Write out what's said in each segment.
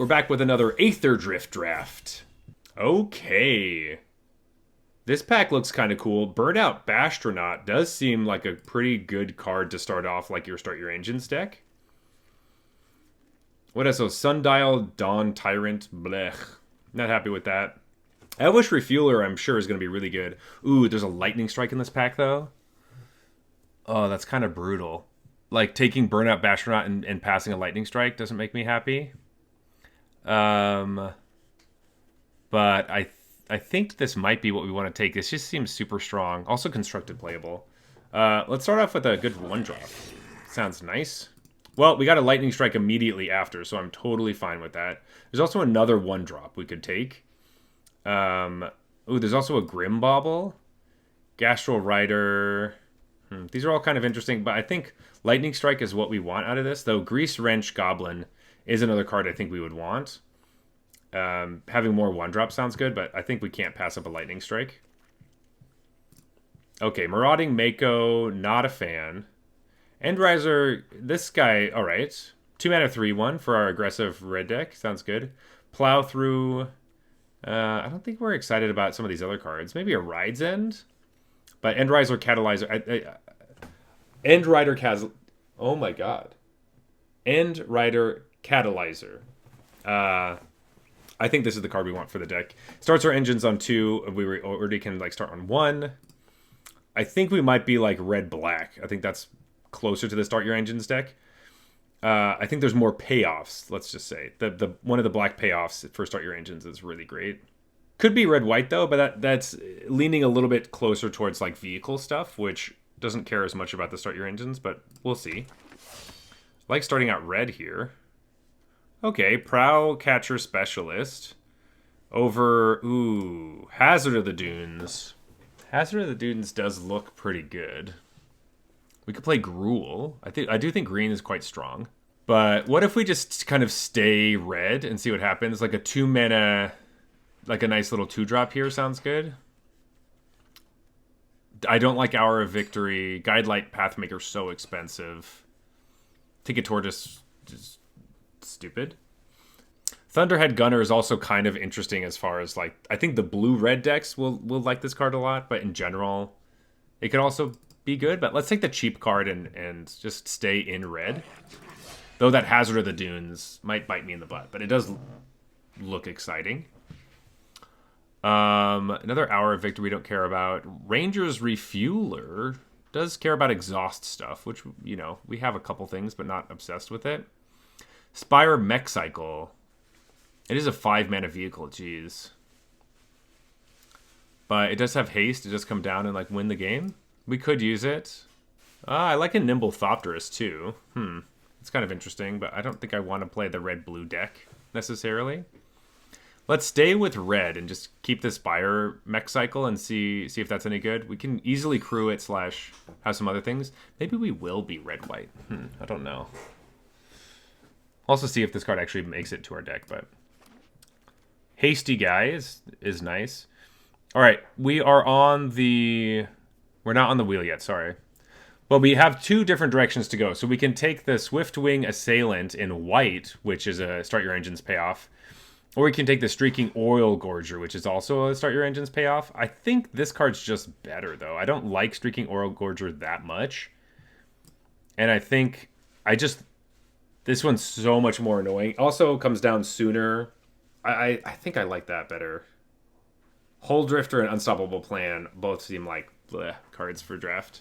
we're back with another Aetherdrift draft. Okay. This pack looks kind of cool. Burnout Bastronaut does seem like a pretty good card to start off like your Start Your Engines deck. What is those? Sundial, Dawn Tyrant, blech. Not happy with that. Elvish Refueler, I'm sure, is going to be really good. Ooh, there's a Lightning Strike in this pack, though. Oh, that's kind of brutal. Like, taking Burnout Bastronaut and passing a Lightning Strike doesn't make me happy. But I think this might be what we want to take. This just seems super strong. Also constructed playable. Let's start off with a good 1-drop. Sounds nice. Well, we got a Lightning Strike immediately after, so I'm totally fine with that. There's also another 1-drop we could take. Ooh, there's also a Grim Bauble. Gastral Rider. These are all kind of interesting, but I think Lightning Strike is what we want out of this, though Grease Wrench Goblin is another card I think we would want. Having more 1-drop sounds good, but I think we can't pass up a Lightning Strike. Okay, Marauding Mako, not a fan. Endriser, this guy, alright. 2 mana 3/1 for our aggressive red deck, sounds good. Plow Through, I don't think we're excited about some of these other cards. Maybe a Ride's End? But Endriser Catalyzer, Endrider Cas... Oh my god. Endrider Catalyzer. I think this is the card we want for the deck. Starts our engines on 2. We already can like start on 1. I think we might be like red-black. I think that's closer to the Start Your Engines deck. I think there's more payoffs, let's just say. The one of the black payoffs for Start Your Engines is really great. Could be red-white though, but that's leaning a little bit closer towards like vehicle stuff, which doesn't care as much about the Start Your Engines, but we'll see. I like starting out red here. Okay, Prowl Catcher Specialist over, ooh, Hazard of the Dunes. Hazard of the Dunes does look pretty good. We could play Gruul. I do think green is quite strong. But what if we just kind of stay red and see what happens? Like a 2 mana, like a nice little 2-drop here sounds good. I don't like Hour of Victory. Guidelight Pathmaker so expensive. Ticket Tortoise is stupid. Thunderhead Gunner is also kind of interesting as far as like, I think the blue-red decks will like this card a lot, but in general, it could also be good. But let's take the cheap card and just stay in red. Though that Hazard of the Dunes might bite me in the butt, but it does look exciting. Another Hour of Victory we don't care about. Ranger's Refueler does care about exhaust stuff, which, you know, we have a couple things, but not obsessed with it. Spire Mech Cycle. It is a 5-mana vehicle, jeez. But it does have haste. It does come down and like win the game. We could use it. I like a Nimble Thopterus too. It's kind of interesting, but I don't think I want to play the red-blue deck necessarily. Let's stay with red and just keep this Spire Mech Cycle and see if that's any good. We can easily crew it / have some other things. Maybe we will be red-white. I don't know. Also see if this card actually makes it to our deck, but Hasty Guy is nice. All right, we are on the... We're not on the wheel yet, sorry. But we have 2 different directions to go. So we can take the Swiftwing Assailant in white, which is a Start Your Engines payoff. Or we can take the Streaking Oil Gorger, which is also a Start Your Engines payoff. I think this card's just better, though. I don't like Streaking Oil Gorger that much. And I think this one's so much more annoying. Also comes down sooner. I think I like that better. Hull Drifter and Unstoppable Plan both seem like bleh cards for draft.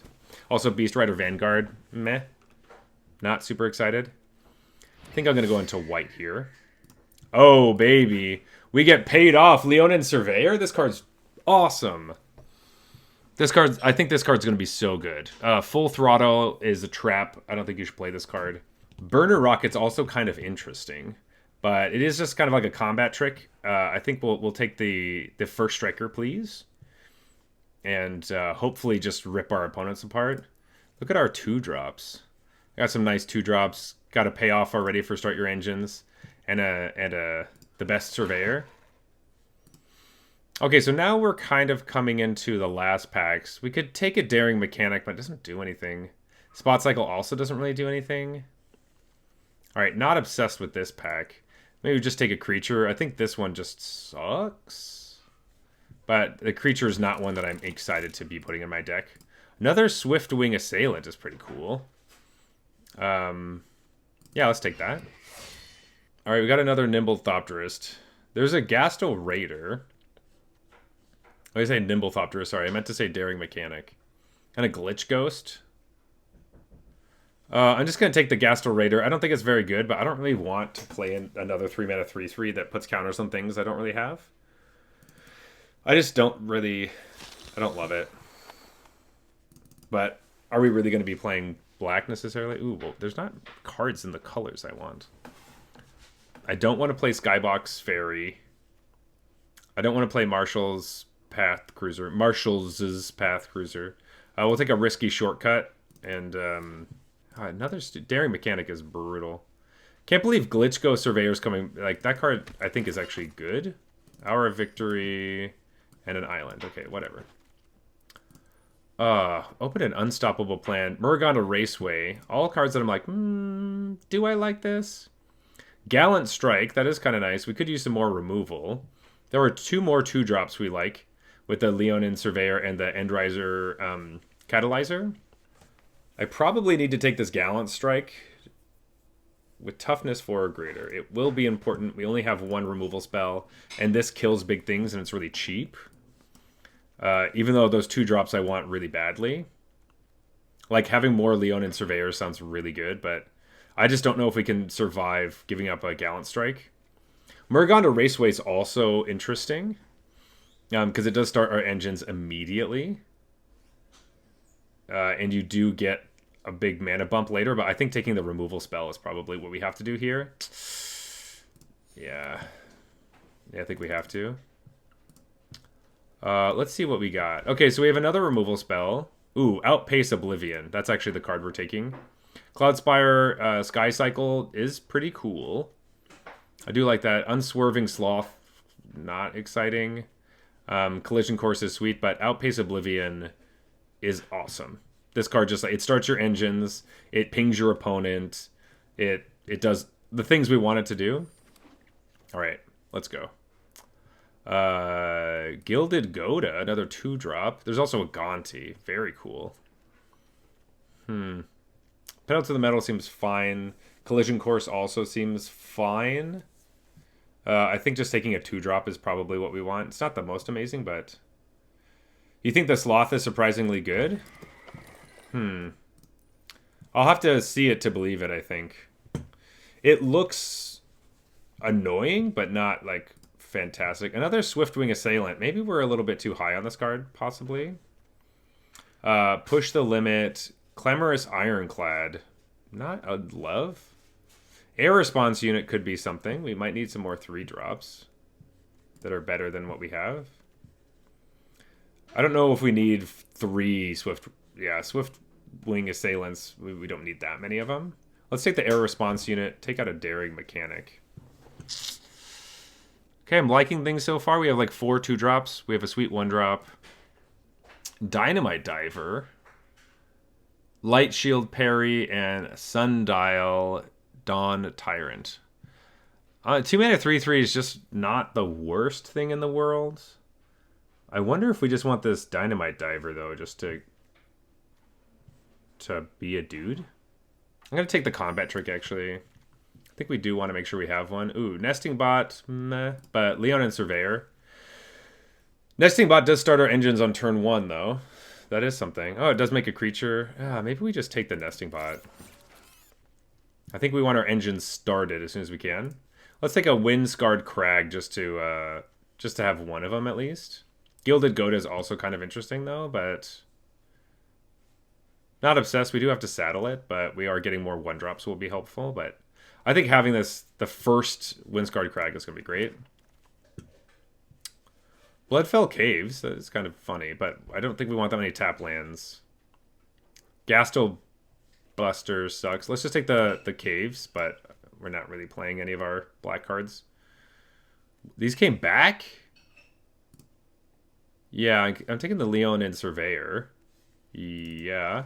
Also, Beast Rider Vanguard, meh. Not super excited. I think I'm going to go into white here. Oh, baby. We get paid off. Leonin Surveyor? This card's awesome. I think this card's going to be so good. Full Throttle is a trap. I don't think you should play this card. Burner Rocket's also kind of interesting. But it is just kind of like a combat trick. I think we'll take the first striker, please. And hopefully just rip our opponents apart. Look at our 2-drops. Got some nice 2-drops. Got a payoff already for Start Your Engines. And the best Surveyor. Okay, so now we're kind of coming into the last packs. We could take a Daring Mechanic, but it doesn't do anything. Spot Cycle also doesn't really do anything. All right, not obsessed with this pack. Maybe just take a creature. I think this one just sucks. But the creature is not one that I'm excited to be putting in my deck. Another Swiftwing Assailant is pretty cool. Yeah, let's take that. All right, we got another Nimble Thopterist. There's a Gastel Raider. I say Nimble Thopterist, sorry. I meant to say Daring Mechanic. And a Glitch Ghost. I'm just going to take the Gastel Raider. I don't think it's very good, but I don't really want to play in another 3-mana 3/3 that puts counters on things I don't really have. I just don't really... I don't love it. But are we really going to be playing black necessarily? Ooh, well, there's not cards in the colors I want. I don't want to play Skybox Fairy. I don't want to play Marshall's Path Cruiser. We'll take a risky shortcut. And another... Daring Mechanic is brutal. Can't believe Glitch Go Surveyor's coming... Like, that card, I think, is actually good. Hour of Victory and an island. Okay, whatever. Open an Unstoppable Plan. Murgonda Raceway. All cards that I'm like, do I like this? Gallant Strike. That is kind of nice. We could use some more removal. There were 2 more 2-drops we like with the Leonin Surveyor and the Endriser Catalyzer. I probably need to take this Gallant Strike with toughness 4 or greater. It will be important. We only have 1 removal spell, and this kills big things, and it's really cheap. Even though those 2-drops I want really badly. Like, having more Leonin Surveyor sounds really good, but I just don't know if we can survive giving up a Gallant Strike. Murgonda Raceway is also interesting, because it does start our engines immediately. And you do get a big mana bump later, but I think taking the removal spell is probably what we have to do here. Yeah, I think we have to. Let's see what we got. Okay, so we have another removal spell. Ooh, Outpace Oblivion. That's actually the card we're taking. Cloudspire Sky Cycle is pretty cool. I do like that. Unswerving Sloth, not exciting. Collision Course is sweet, but Outpace Oblivion is awesome. This card just like it starts your engines, it pings your opponent, it does the things we want it to do. All right, let's go. Gilded Goda, another 2-drop. There's also a Gonti, very cool. Pedal to the Metal seems fine. Collision Course also seems fine. I think just taking a 2-drop is probably what we want. It's not the most amazing, but you think the Sloth is surprisingly good? I'll have to see it to believe it, I think. It looks annoying, but not, like, fantastic. Another Swiftwing Assailant. Maybe we're a little bit too high on this card, possibly. Push the Limit. Clamorous Ironclad. Not a love. Air Response Unit could be something. We might need some more 3-drops that are better than what we have. I don't know if we need 3 Swiftwing Assailants. We don't need that many of them. Let's take the Air Response Unit. Take out a Daring Mechanic. Okay, I'm liking things so far. We have like 4 2-drops. We have a sweet 1-drop. Dynamite Diver. Light Shield Parry and Sundial Dawn Tyrant. 2-mana 3/3 is just not the worst thing in the world. I wonder if we just want this Dynamite Diver, though, just to be a dude. I'm going to take the Combat Trick, actually. I think we do want to make sure we have one. Ooh, Nesting Bot, meh. But Leonin Surveyor. Nesting Bot does start our engines on turn 1, though. That is something. Oh, it does make a creature. Maybe we just take the Nesting Bot. I think we want our engines started as soon as we can. Let's take a Windscarred Crag just to have one of them at least. Gilded Goat is also kind of interesting, though, but not obsessed. We do have to saddle it, but we are getting more 1-drops will be helpful. But I think having this, the first Windscarred Crag is going to be great. Bloodfell Caves, that's kind of funny, but I don't think we want that many tap lands. Gastel Buster sucks. Let's just take the caves, but we're not really playing any of our black cards. These came back? Yeah, I'm taking the Leonin Surveyor. Yeah.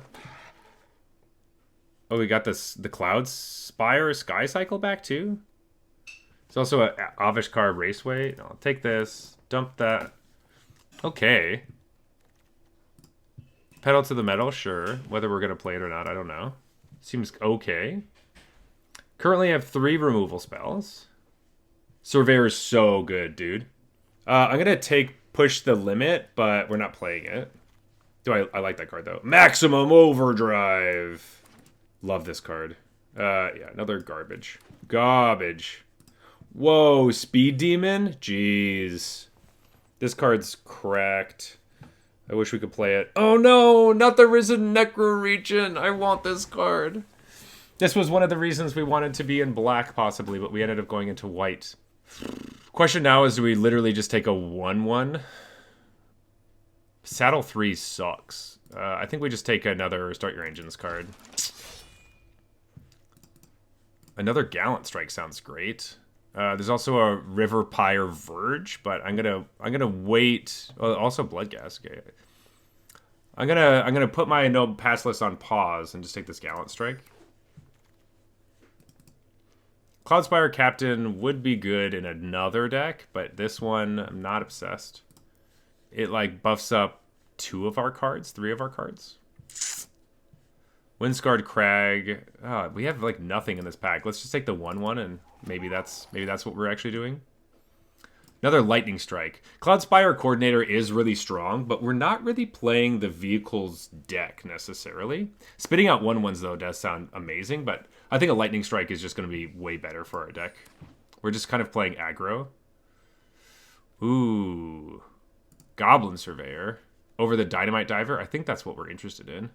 Oh, we got the Cloud Spire Sky Cycle back too? There's also a Avishkar Raceway. I'll take this. Dump that. Okay. Pedal to the metal, sure. Whether we're going to play it or not, I don't know. Seems okay. Currently I have 3 removal spells. Surveyor is so good, dude. I'm going to take Push the Limit, but we're not playing it. I like that card, though. Maximum Overdrive. Love this card. Yeah, another garbage. Garbage. Whoa, Speed Demon? Jeez. This card's cracked. I wish we could play it. Oh no, not the Risen Necro Regent. I want this card. This was one of the reasons we wanted to be in black, possibly, but we ended up going into white. Question now is, do we literally just take a 1/1? Saddle 3 sucks. I think we just take another Start Your Engines card. Another Gallant Strike sounds great. There's also a River Pyre Verge, but I'm gonna wait. Oh, also Bloodghast. Okay. I'm gonna put my no pass list on pause and just take this Gallant Strike. Cloudspire Captain would be good in another deck, but this one I'm not obsessed. It like buffs up 2 of our cards, 3 of our cards. Windscarred Crag. Oh, we have like nothing in this pack. Let's just take the 1/1 and maybe that's what we're actually doing. Another Lightning Strike. Cloudspire Coordinator is really strong, but we're not really playing the vehicle's deck necessarily. Spitting out 1/1s though does sound amazing, but I think a Lightning Strike is just going to be way better for our deck. We're just kind of playing aggro. Ooh. Goblin Surveyor over the Dynamite Diver. I think that's what we're interested in.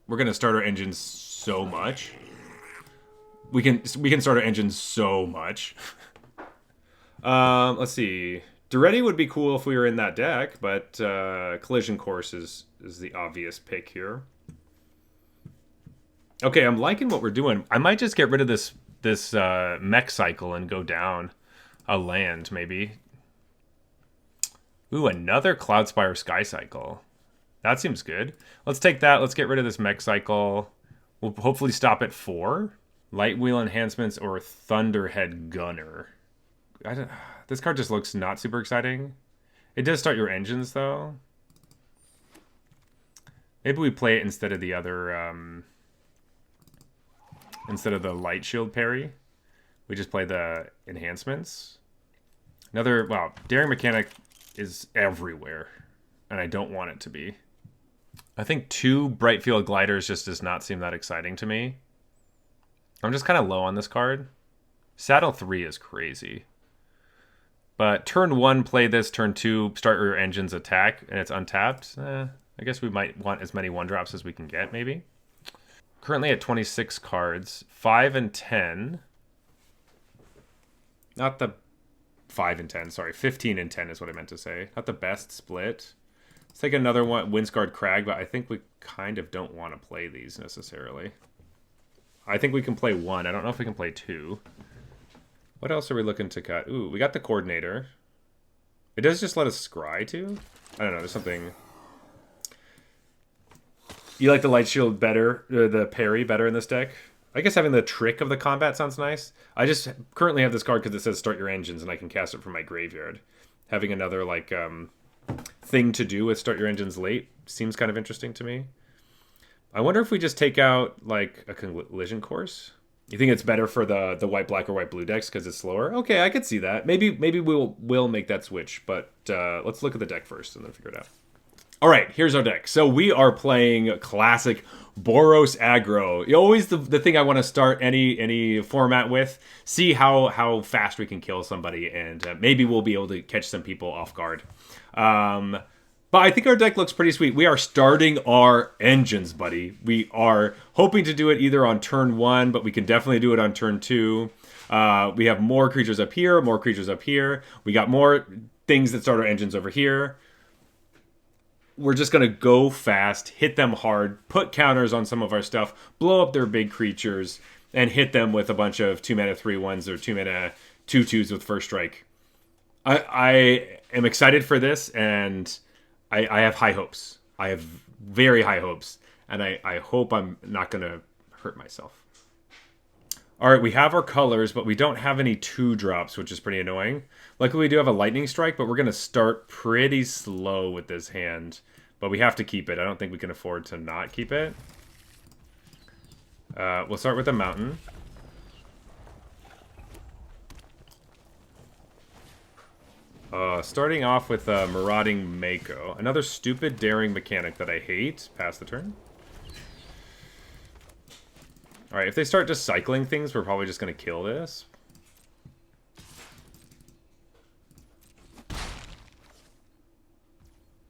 We're going to start our engines so much. We can start our engines so much. Let's see. Duretti would be cool if we were in that deck, but Collision Course is the obvious pick here. Okay, I'm liking what we're doing. I might just get rid of this mech cycle and go down a land, maybe. Ooh, another Cloudspire Sky Cycle. That seems good. Let's take that. Let's get rid of this mech cycle. We'll hopefully stop at 4. Light Wheel Enhancements or Thunderhead Gunner. This card just looks not super exciting. It does start your engines, though. Maybe we play it instead of the other... instead of the Light Shield parry. We just play the enhancements. Another... Wow, Daring Mechanic is everywhere. And I don't want it to be. I think 2 Brightfield Gliders just does not seem that exciting to me. I'm just kind of low on this card. Saddle 3 is crazy. But turn 1, play this. Turn 2, start your engines attack, and it's untapped. I guess we might want as many 1-drops as we can get, maybe. Currently at 26 cards. 5 and 10. Not the 5 and 10, sorry. 15 and 10 is what I meant to say. Not the best split. Let's take another one, Windscarred Crag, but I think we kind of don't want to play these necessarily. I think we can play 1. I don't know if we can play 2. What else are we looking to cut? Ooh, we got the Coordinator. It does just let us scry too? I don't know, there's something... You like the Light Shield better, or the parry better in this deck? I guess having the Trick of the Combat sounds nice. I just currently have this card because it says Start Your Engines and I can cast it from my graveyard. Having another, like, thing to do with Start Your Engines late seems kind of interesting to me. I wonder if we just take out, like, a Collision Course? You think it's better for the white-black or white-blue decks because it's slower? Okay, I could see that. Maybe we'll make that switch, but let's look at the deck first and then figure it out. All right, here's our deck. So we are playing classic Boros aggro. Always the thing I want to start any format with. See how fast we can kill somebody, and maybe we'll be able to catch some people off guard. But I think our deck looks pretty sweet. We are starting our engines, buddy. We are hoping to do it either on turn 1, but we can definitely do it on turn 2. We have more creatures up here, more creatures up here. We got more things that start our engines over here. We're just going to go fast, hit them hard, put counters on some of our stuff, blow up their big creatures, and hit them with a bunch of 2-mana 3/1s or 2-mana 2/2s with first strike. I am excited for this, and I have high hopes. I have very high hopes, and I hope I'm not going to hurt myself. All right, we have our colors, but we don't have any 2-drops, which is pretty annoying. Luckily, we do have a lightning strike, but we're going to start pretty slow with this hand. But we have to keep it. I don't think we can afford to not keep it. We'll start with a mountain. Starting off with Marauding Mako. Another stupid daring mechanic that I hate. Pass the turn. Alright, if they start just cycling things, we're probably just going to kill this.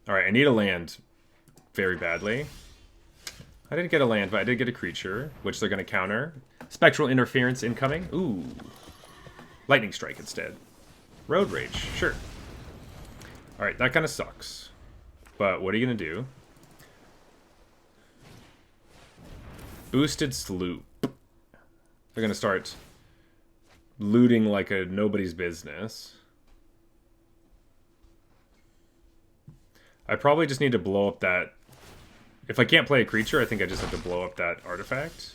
Alright, I need a land very badly. I didn't get a land, but I did get a creature, which they're going to counter. Spectral Interference incoming. Ooh. Lightning Strike instead. Road Rage, sure. Alright, that kind of sucks. But what are you going to do? Boosted Sloop. They're going to start looting like a nobody's business. I probably just need to blow up that... If I can't play a creature, I think I just have to blow up that artifact.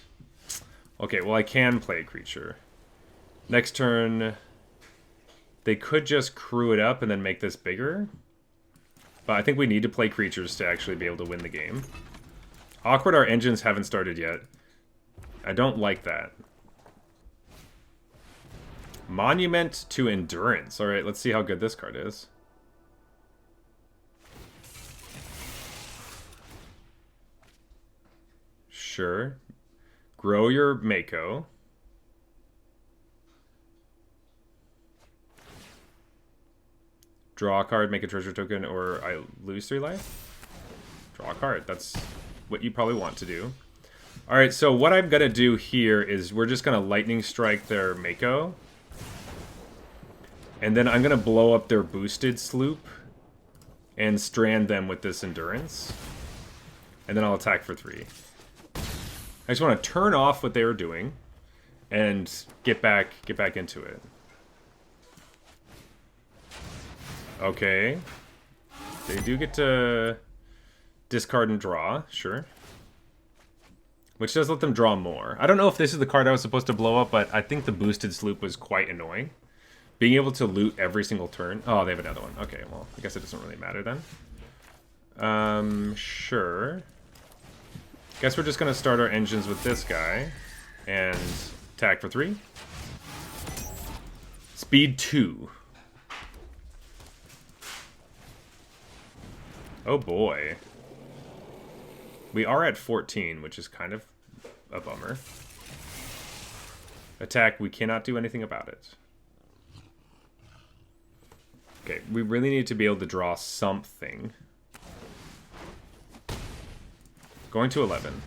Okay, well I can play a creature. Next turn... They could just crew it up and then make this bigger. But I think we need to play creatures to actually be able to win the game. Awkward, our engines haven't started yet. I don't like that. Monument to Endurance. Alright, let's see how good this card is. Sure. Grow your Mako. Draw a card, make a treasure token, or I lose 3 life? Draw a card. That's what you probably want to do. Alright, so what I'm going to do here is we're just going to lightning strike their Mako. And then I'm going to blow up their boosted sloop and strand them with this endurance. And then I'll attack for 3. I just want to turn off what they were doing and get back into it. Okay. They do get to discard and draw, sure. Which does let them draw more. I don't know if this is the card I was supposed to blow up, but I think the boosted sloop was quite annoying. Being able to loot every single turn. Oh, they have another one. Okay, well, I guess it doesn't really matter then. Sure. Guess we're just going to start our engines with this guy. And attack for 3. Speed 2. Oh boy. We are at 14, which is kind of a bummer. Attack, we cannot do anything about it. Okay, we really need to be able to draw something. Going to 11.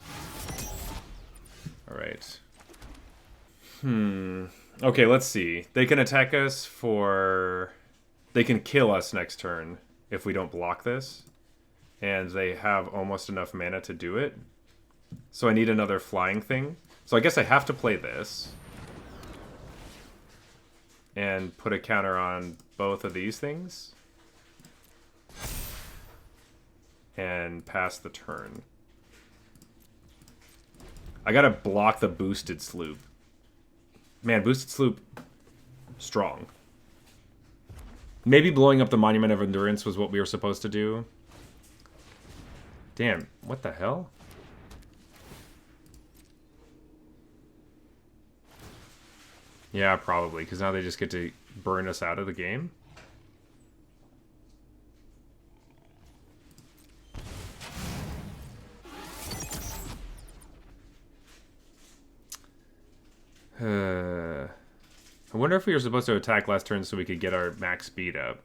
Alright. Okay, let's see. They can attack us for... They can kill us next turn if we don't block this. And they have almost enough mana to do it. So I need another flying thing. So I guess I have to play this. And put a counter on both of these things. And pass the turn. I gotta block the boosted sloop. Man, boosted sloop, strong. Maybe blowing up the Monument of Endurance was what we were supposed to do. Damn, what the hell? Yeah, probably, because now they just get to burn us out of the game. I wonder if we were supposed to attack last turn so we could get our max speed up.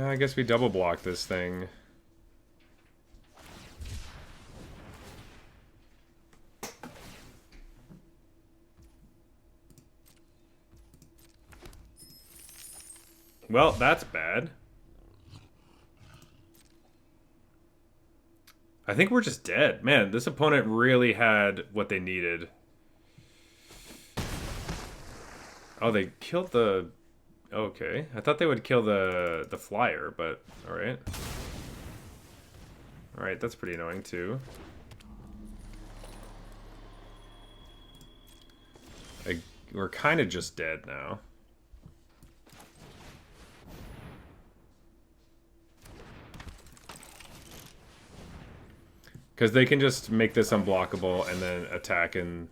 I guess we double block this thing. Well, that's bad. I think we're just dead. Man, this opponent really had what they needed. Oh, they killed the... Okay. I thought they would kill the flyer, but... Alright. Alright, that's pretty annoying, too. We're kind of just dead now. Because they can just make this unblockable and then attack and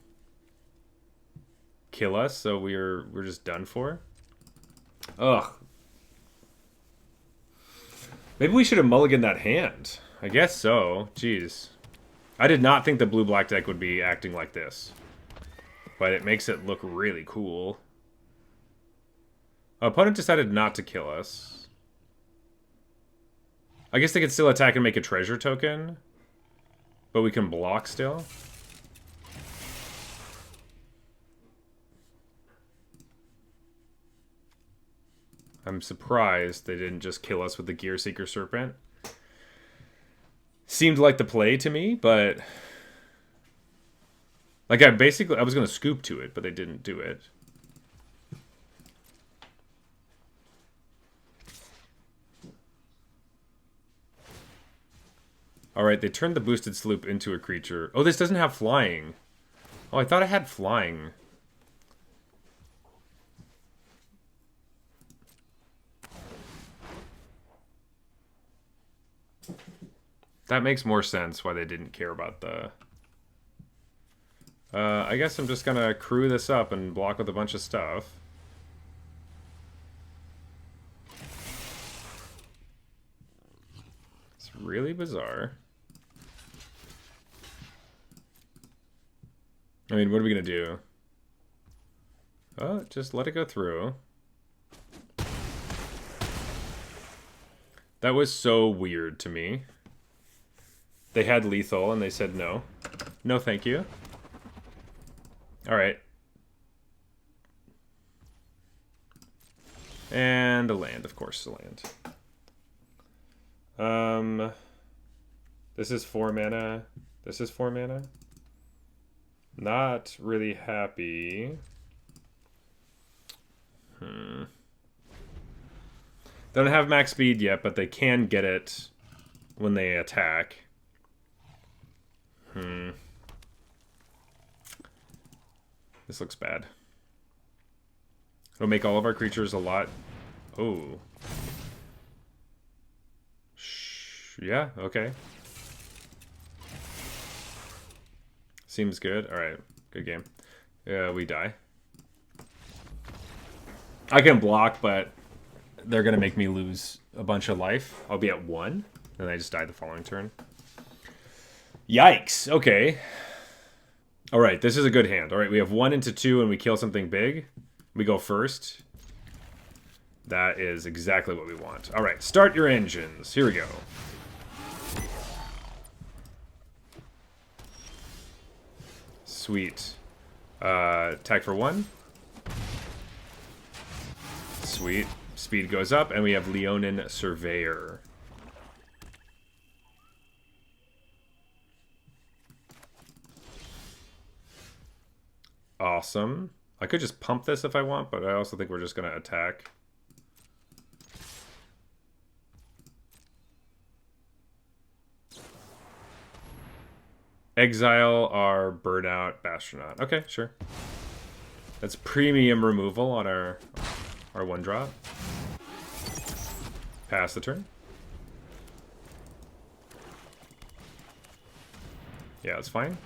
kill us, so we're just done for. Ugh. Maybe we should have mulliganed that hand. I guess so. Jeez. I did not think the blue-black deck would be acting like this. But it makes it look really cool. Our opponent decided not to kill us. I guess they could still attack and make a treasure token. But we can block still. I'm surprised they didn't just kill us with the Gear Seeker Serpent. Seemed like the play to me, but... Like, I was going to scoop to it, but they didn't do it. Alright, they turned the boosted sloop into a creature. Oh, this doesn't have flying. Oh, I thought I had flying. That makes more sense why they didn't care about the... I guess I'm just gonna crew this up and block with a bunch of stuff. It's really bizarre. I mean, what are we gonna do? Oh, just let it go through. That was so weird to me. They had lethal and they said no. No, thank you. Alright. And a land, of course, a land. This is 4 mana. This is 4 mana. Not really happy. They don't have max speed yet, but they can get it when they attack. This looks bad. It'll make all of our creatures a lot... Oh. Yeah, okay. Seems good. Alright, good game. We die. I can block, but they're going to make me lose a bunch of life. I'll be at 1, and I just die the following turn. Yikes, okay. Alright, this is a good hand. Alright, we have 1 into 2 and we kill something big. We go first. That is exactly what we want. Alright, start your engines. Here we go. Sweet. Attack for 1. Sweet. Speed goes up, and we have Leonin Surveyor. Awesome. I could just pump this if I want, but I also think we're just going to attack. Exile our Burnout Bastronaut. Okay, sure. That's premium removal on our 1-drop. Pass the turn. Yeah, that's fine.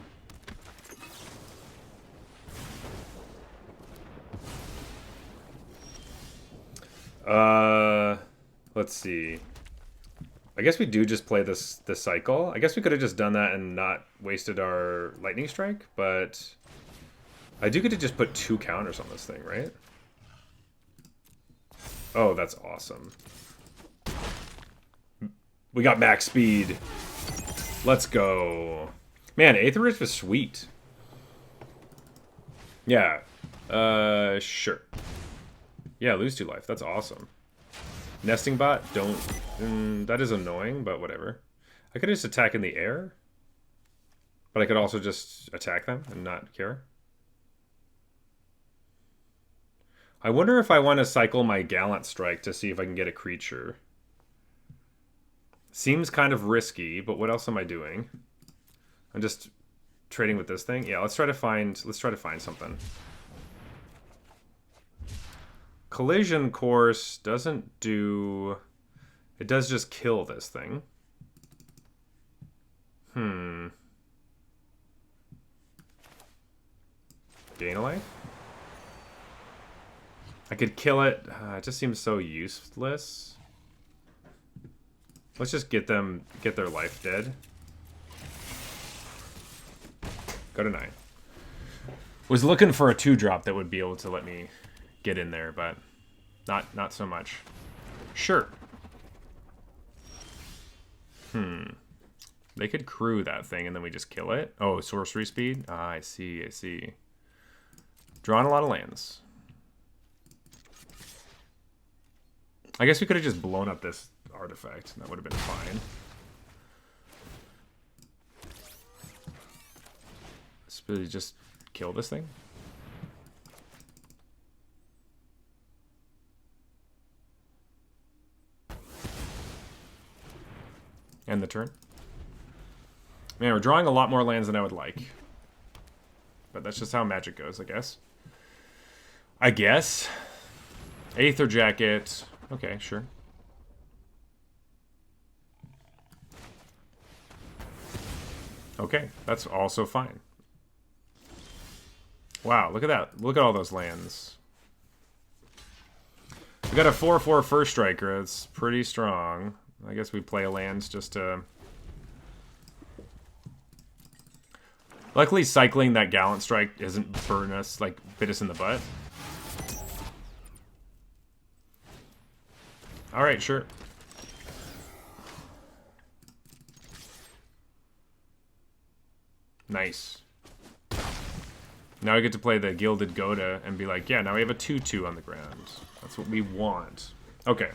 Let's see. I guess we do just play this cycle. I guess we could have just done that and not wasted our lightning strike, but I do get to just put 2 counters on this thing, right? Oh, that's awesome. We got max speed. Let's go. Man, Aetherdrift was sweet. Yeah. Sure. Yeah, lose 2 life. That's awesome. Nesting bot, don't... that is annoying, but whatever. I could just attack in the air. But I could also just attack them and not care. I wonder if I want to cycle my Gallant Strike to see if I can get a creature. Seems kind of risky, but what else am I doing? I'm just trading with this thing. Yeah, let's try to find something. Collision Course doesn't do... It does just kill this thing. Gain a life? I could kill it. It just seems so useless. Let's just get their life dead. Go to 9. Was looking for a 2-drop that would be able to let me get in there, but not so much. Sure. They could crew that thing and then we just kill it. Oh, sorcery speed? Ah, I see. Drawing a lot of lands. I guess we could have just blown up this artifact. That would have been fine. Let's just kill this thing. End the turn. Man, we're drawing a lot more lands than I would like. But that's just how Magic goes, I guess. Aether Jacket. Okay, sure. Okay, that's also fine. Wow, look at that. Look at all those lands. We got a 4/4 first striker. It's pretty strong. I guess we play lands just to... Luckily, cycling that Gallant Strike isn't burn us, like, bit us in the butt. Alright, sure. Nice. Now we get to play the Gilded Goda and be like, yeah, now we have a 2/2 on the ground. That's what we want. Okay.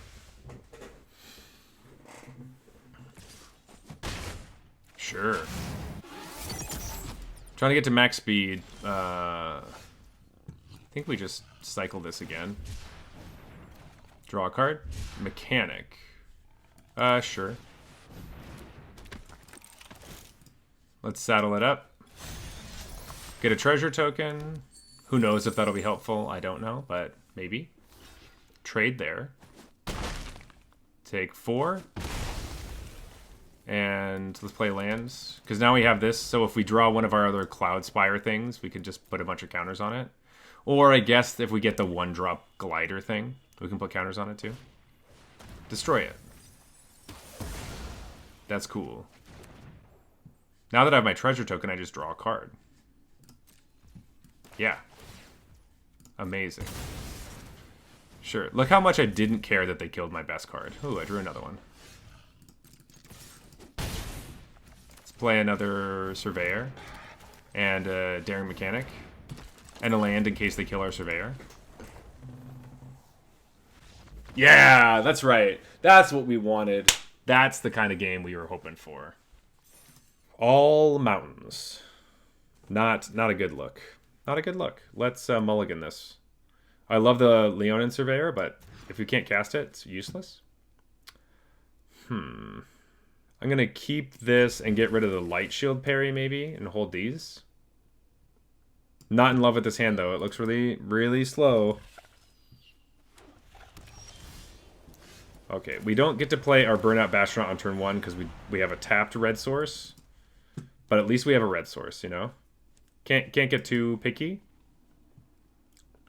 Sure. Trying to get to max speed. I think we just cycle this again. Draw a card. Mechanic. Sure. Let's saddle it up. Get a treasure token. Who knows if that'll be helpful? I don't know, but maybe. Trade there. Take 4. And let's play lands. Because now we have this, so if we draw one of our other Cloud Spire things, we can just put a bunch of counters on it. Or I guess if we get the 1-drop glider thing, we can put counters on it too. Destroy it. That's cool. Now that I have my treasure token, I just draw a card. Yeah. Amazing. Sure. Look how much I didn't care that they killed my best card. Ooh, I drew another one. Let's play another Surveyor. And a Daring Mechanic. And a land in case they kill our Surveyor. Yeah, that's right. That's what we wanted. That's the kind of game we were hoping for. All mountains. Not a good look. Not a good look. Let's mulligan this. I love the Leonin Surveyor, but if you can't cast it, it's useless. I'm going to keep this and get rid of the Light Shield parry, maybe, and hold these. Not in love with this hand, though. It looks really, really slow. Okay, we don't get to play our Burnout Bastion on turn 1 because we have a tapped red source. But at least we have a red source, you know? Can't get too picky.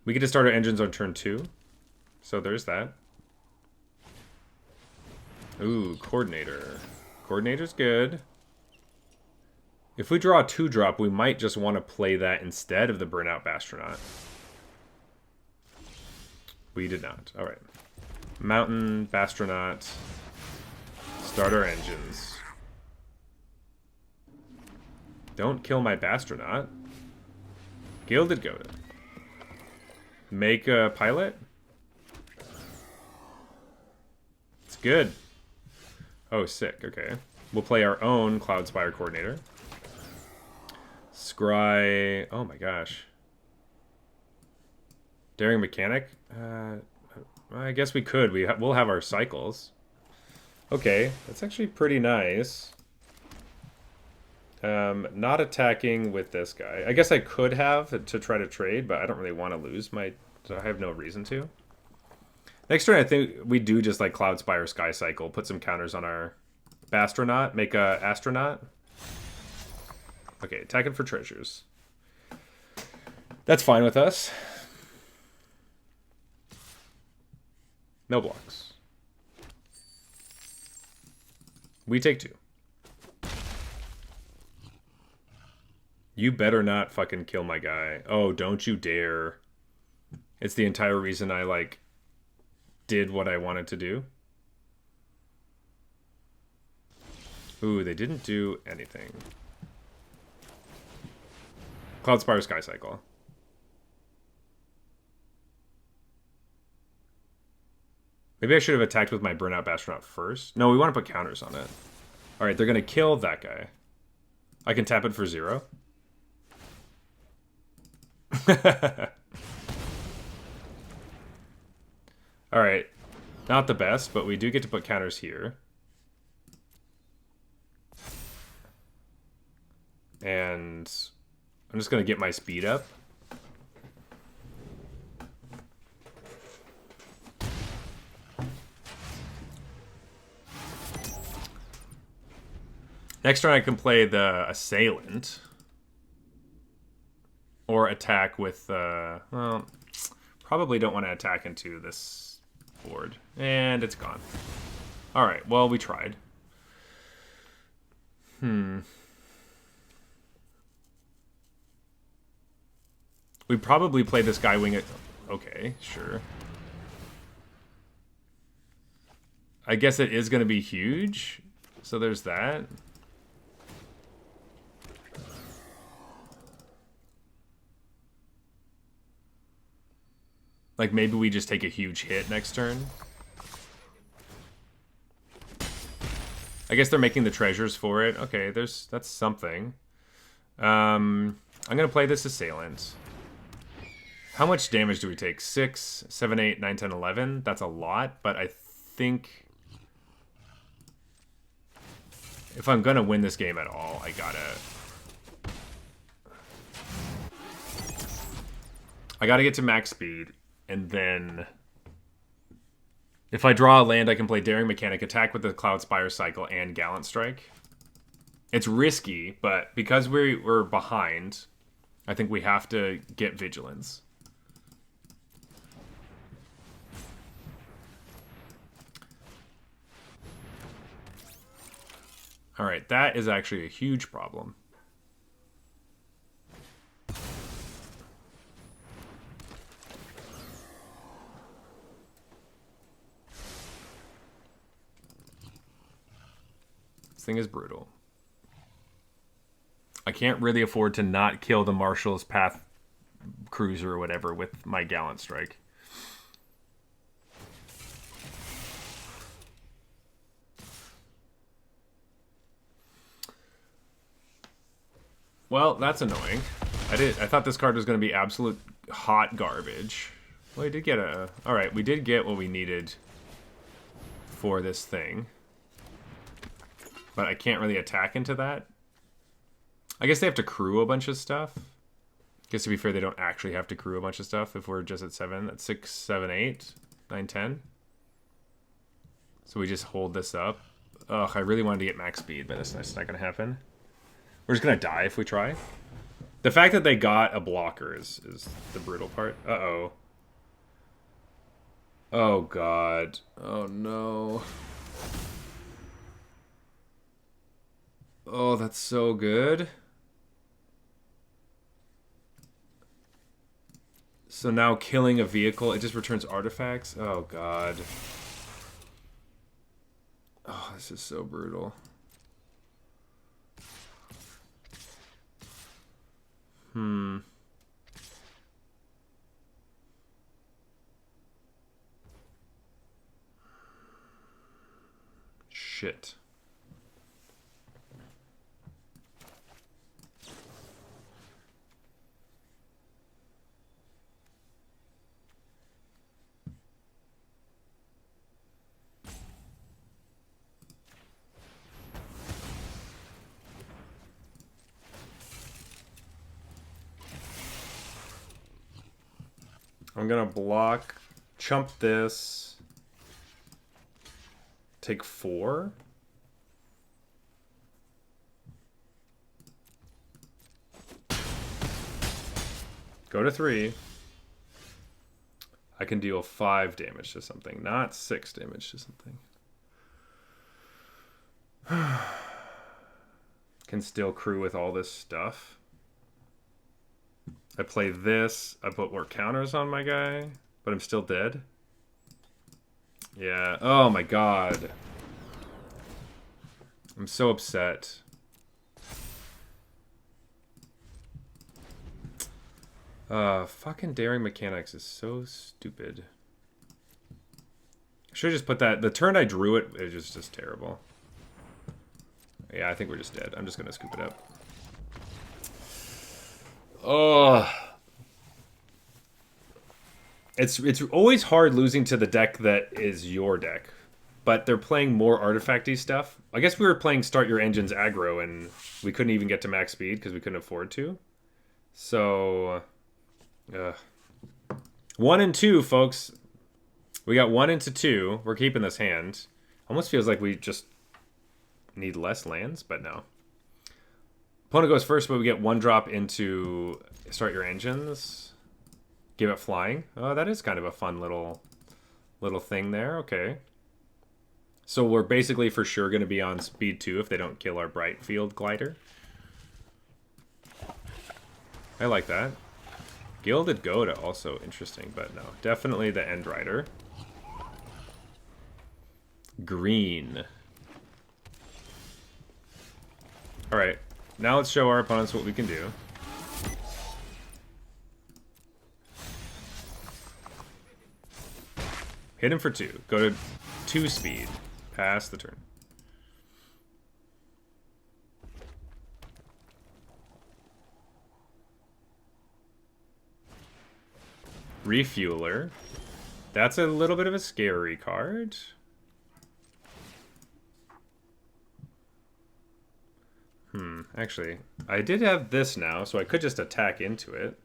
We get to start our engines on turn 2. So there's that. Ooh, Coordinator. Coordinator's good. If we draw a 2-drop, we might just want to play that instead of the Burnout Bastronaut. We did not. Alright. Mountain, Bastronaut. Start our engines. Don't kill my Bastronaut. Gilded Goda. Make a pilot? It's good. Oh, sick. Okay. We'll play our own Cloud Spire Coordinator. Scry... Oh my gosh. Daring Mechanic? I guess we could. We'll have our cycles. Okay, that's actually pretty nice. Not attacking with this guy. I guess I could have to try to trade, but I don't really want to lose my... So I have no reason to. Next turn, I think we do just like Cloud Spire Sky Cycle. Put some counters on our Bastronaut. Make a Astronaut. Okay, attacking for treasures. That's fine with us. No blocks. We take 2. You better not fucking kill my guy. Oh, don't you dare. It's the entire reason I, like, did what I wanted to do. Ooh, they didn't do anything. Cloud Spire Sky Cycle. Maybe I should have attacked with my Burnout Bastronaut first. No, we want to put counters on it. Alright, they're going to kill that guy. I can tap it for 0. Alright. Not the best, but we do get to put counters here. And I'm just going to get my speed up. Next turn I can play the Assailant. Or attack with, well, probably don't want to attack into this board. And it's gone. Alright, well, we tried. We probably play this guy wing it. Okay, sure. I guess it is going to be huge. So there's that. Like, maybe we just take a huge hit next turn. I guess they're making the treasures for it. Okay, that's something. I'm going to play this Assailant. How much damage do we take? 6, 7, 8, 9, 10, 11? That's a lot, but I think... if I'm going to win this game at all, I gotta get to max speed. And then, if I draw a land, I can play Daring Mechanic, attack with the Cloud Spire Cycle, and Gallant Strike. It's risky, but because we're behind, I think we have to get Vigilance. Alright, that is actually a huge problem. Thing is brutal. I can't really afford to not kill the Marshal's Path Cruiser or whatever with my Gallant Strike. Well, that's annoying. I thought this card was going to be absolute hot garbage. Well, we did get a... Alright, we did get what we needed for this thing. But I can't really attack into that. I guess they have to crew a bunch of stuff. I guess to be fair, they don't actually have to crew a bunch of stuff if we're just at 7. That's 6, 7, 8, 9, 10. So we just hold this up. Ugh, I really wanted to get max speed, but that's not going to happen. We're just going to die if we try. The fact that they got a blocker is the brutal part. Uh-oh. Oh, God. Oh, no. Oh, that's so good. So now killing a vehicle, it just returns artifacts? Oh, God. Oh, this is so brutal. Shit. I'm gonna block, chump this, take 4. Go to 3. I can deal 5 damage to something, not 6 damage to something. Can still crew with all this stuff. I play this. I put more counters on my guy, but I'm still dead. Yeah. Oh my god. I'm so upset. Fucking Daring Mechanics is so stupid. I should have just put that. The turn I drew it, it was just terrible. Yeah, I think we're just dead. I'm just gonna scoop it up. Oh. It's always hard losing to the deck that is your deck. But they're playing more artifacty stuff. I guess we were playing Start Your Engines aggro and we couldn't even get to max speed because we couldn't afford to. So 1 and 2, folks. We got 1 into 2. We're keeping this hand. Almost feels like we just need less lands, but no. Opponent goes first, but we get 1 drop into Start Your Engines. Give it flying. Oh, that is kind of a fun little thing there. Okay. So we're basically for sure going to be on speed 2 if they don't kill our Brightfield Glider. I like that. Gilded Goda, also interesting, but no. Definitely the End Rider. Green. Alright, now let's show our opponents what we can do. Hit him for 2. Go to 2 speed. Pass the turn. Refueler. That's a little bit of a scary card. Actually, I did have this now, so I could just attack into it.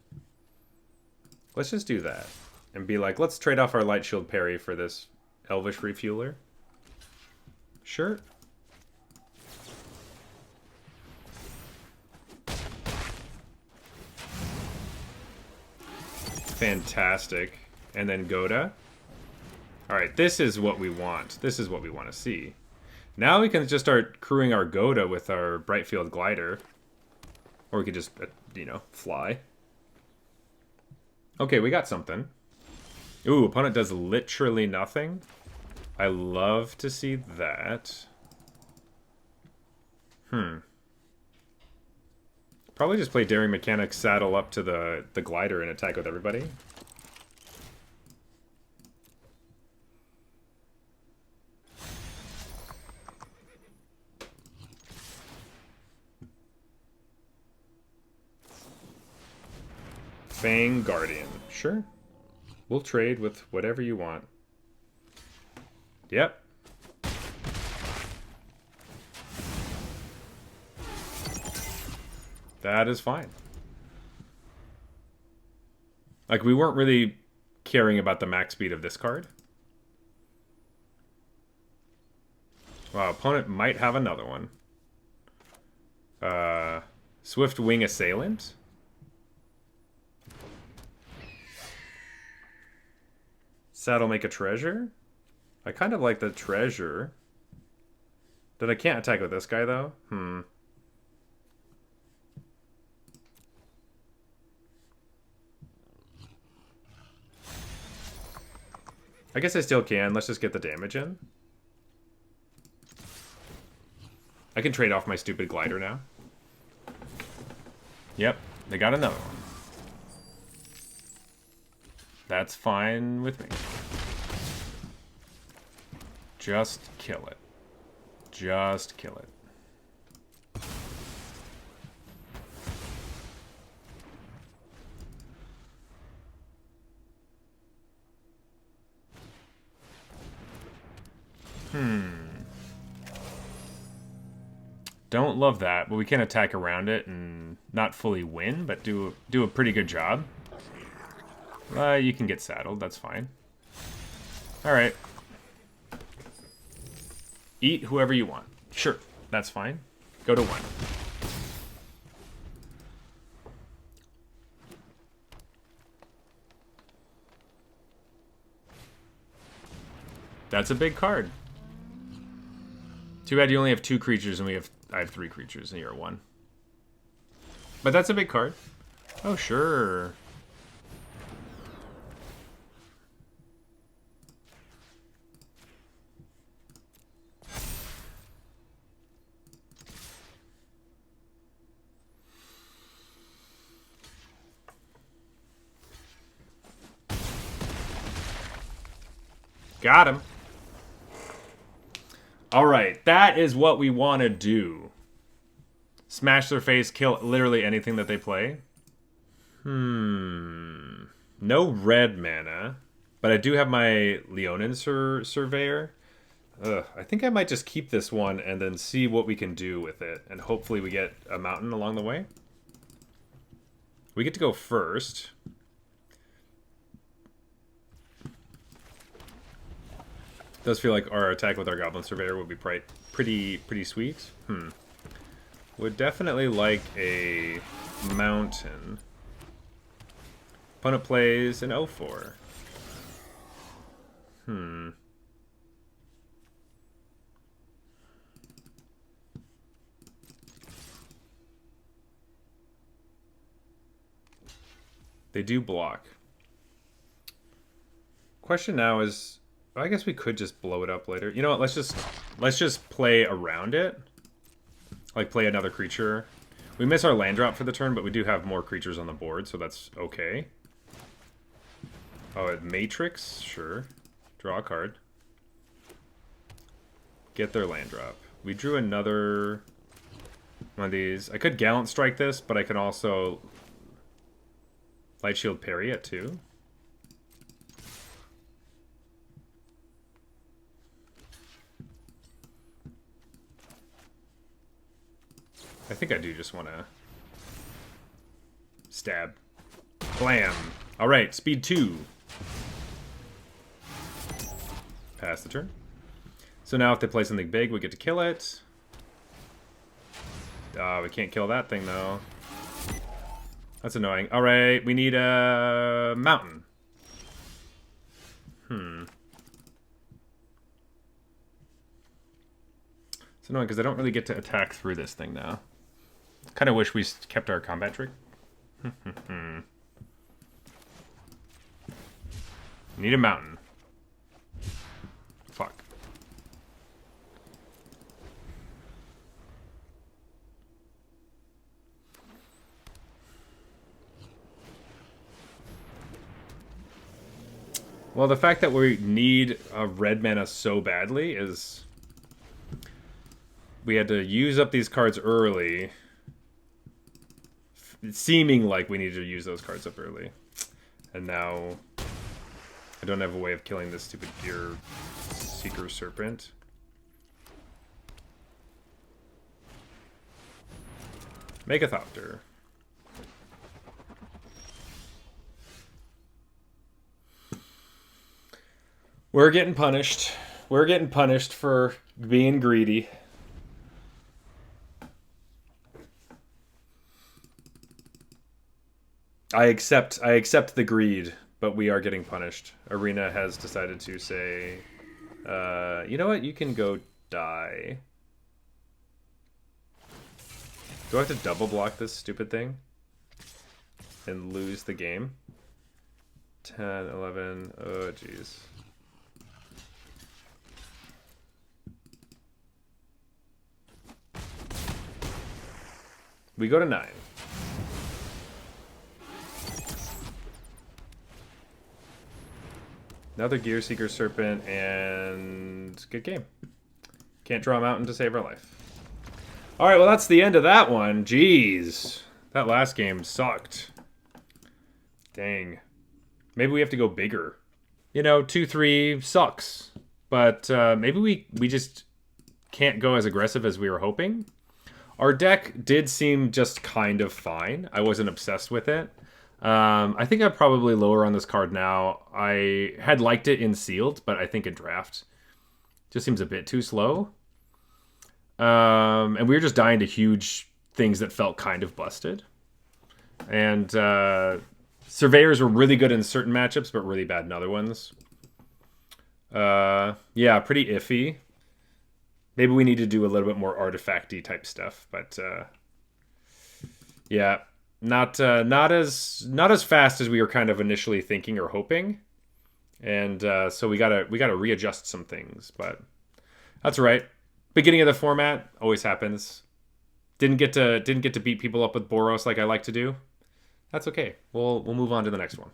Let's just do that. And be like, let's trade off our Light Shield parry for this Elvish Refueler. Sure. Fantastic. And then Goda. Alright, this is what we want. This is what we want to see. Now we can just start crewing our Goda with our Brightfield Glider. Or we could just, you know, fly. Okay, we got something. Ooh, opponent does literally nothing. I love to see that. Probably just play Daring Mechanics, saddle up to the glider and attack with everybody. Fang Guardian. Sure. We'll trade with whatever you want. Yep. That is fine. Like, we weren't really caring about the max speed of this card. Wow, opponent might have another one. Swift Wing Assailant. Saddle make a treasure. I kind of like the treasure. That I can't attack with this guy, though. I guess I still can. Let's just get the damage in. I can trade off my stupid glider now. Yep, they got another one. That's fine with me. Just kill it. Just kill it. Don't love that, but we can attack around it and not fully win, but do a pretty good job. You can get saddled, that's fine. Alright. Eat whoever you want. Sure, that's fine. Go to 1. That's a big card. Too bad you only have 2 creatures and I have 3 creatures and you're 1. But that's a big card. Oh, sure. Got him. All right, that is what we want to do. Smash their face, kill literally anything that they play. No red mana, but I do have my Leonin Surveyor. I think I might just keep this one and then see what we can do with it. And hopefully we get a mountain along the way. We get to go first. Does feel like our attack with our Goblin Surveyor would be pretty sweet. Would definitely like a mountain. Opponent plays an 0-4. They do block. Question now is, I guess we could just blow it up later. You know what? Let's just play around it. Like play another creature. We miss our land drop for the turn, but we do have more creatures on the board, so that's okay. Oh, Matrix? Sure. Draw a card. Get their land drop. We drew another one of these. I could Gallant Strike this, but I can also Light Shield parry it too. I think I do just want to stab. Blam. All right, speed 2. Pass the turn. So now if they play something big, we get to kill it. We can't kill that thing, though. That's annoying. All right, we need a mountain. It's annoying because I don't really get to attack through this thing now. Kind of wish we kept our combat trick. Need a mountain. Fuck. Well, the fact that we need a red mana so badly is we had to use up these cards early. Seeming like we needed to use those cards up early. And now I don't have a way of killing this stupid Gear Seeker Serpent. Megathopter. We're getting punished. We're getting punished for being greedy. I accept the greed, but we are getting punished. Arena has decided to say, you know what? You can go die. Do I have to double block this stupid thing? And lose the game? 10, 11, oh jeez. We go to 9. Another Gear Seeker Serpent, and good game. Can't draw a mountain to save our life. Alright, well that's the end of that one. Jeez. That last game sucked. Dang. Maybe we have to go bigger. You know, 2-3 sucks. But maybe we just can't go as aggressive as we were hoping. Our deck did seem just kind of fine. I wasn't obsessed with it. I think I'd probably lower on this card now. I had liked it in sealed, but I think in draft just seems a bit too slow. And we were just dying to huge things that felt kind of busted. And surveyors were really good in certain matchups, but really bad in other ones. Yeah, pretty iffy. Maybe we need to do a little bit more artifacty type stuff, but yeah, not as fast as we were kind of initially thinking or hoping. And so we gotta readjust some things, but that's right. Beginning of the format always happens. Didn't get to beat people up with Boros like I like to do. That's okay. We'll move on to the next one.